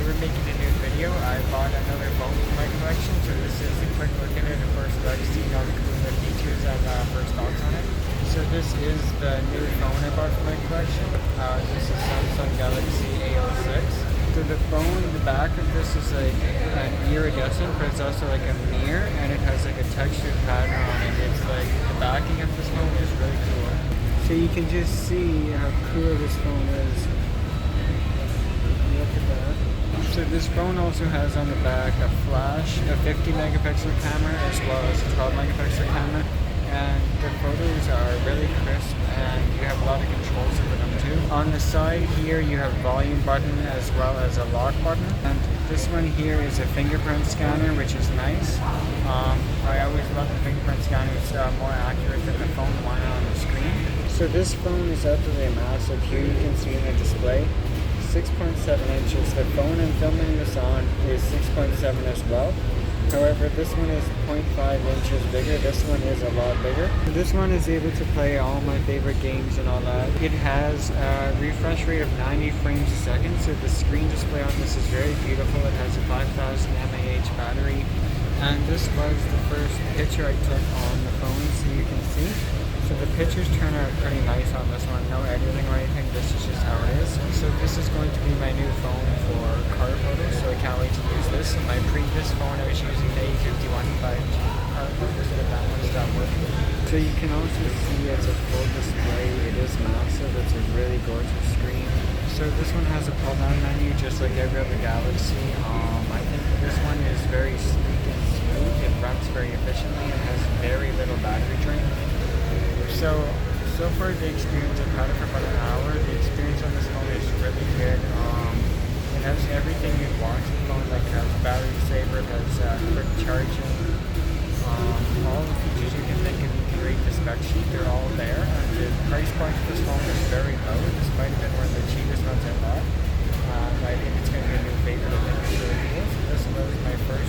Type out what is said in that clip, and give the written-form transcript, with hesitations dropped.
we're making a new video. I bought another phone for my collection, so this is a quick look at it. Of course, like seeing all the cool features and first thoughts on it. So this is the new phone I bought for my collection. This is Samsung Galaxy A06. So the phone, the back of this is like an iridescent, but it's also like a mirror, and it has like a textured pattern on it. It's like the backing of this phone is really cool. So you can just see how cool this phone is. Look at that. So this phone also has on the back a flash, a 50 megapixel camera as well as a 12 megapixel camera. And the photos are really crisp and you have a lot of controls over them too. On the side here you have volume button as well as a lock button. And this one here is a fingerprint scanner, which is nice. I always love the fingerprint scanner. It's more accurate than the phone one on the screen. So this phone is absolutely massive. Here you can see in the display 6.7 inches. The phone I'm filming this on is 6.7 as well. However, this one is 0.5 inches bigger. This one is a lot bigger. This one is able to play all my favorite games and all that. It has a refresh rate of 90 frames a second, so the screen display on this is very beautiful. It has a 5000 mAh battery, and this was the first picture I took on the phone, so you can see. So the pictures turn out pretty nice on this one. No editing or anything, this is just how it is. So this is going to be my new phone for car photos, so I can't wait to use this. My previous phone I was using the A51 5G car photos, but that one stopped working. So you can also see it's a full display. It is massive. It's a really gorgeous screen. So this one has a pull-down menu just like every other Galaxy. I think this one is very sleek and smooth. It runs very efficiently and has very little battery drain. So far the experience, I've had it for about an hour. The experience on this phone is really good. It has everything you'd want in the phone, like it has battery saver, it has quick charging, all the features you can think of. You can read the spec sheet, they're all there. And the price point for this phone is very low. This might have been one of the cheapest ones I bought. I think it's going to be a new favorite. I think it's really cool. So this was my first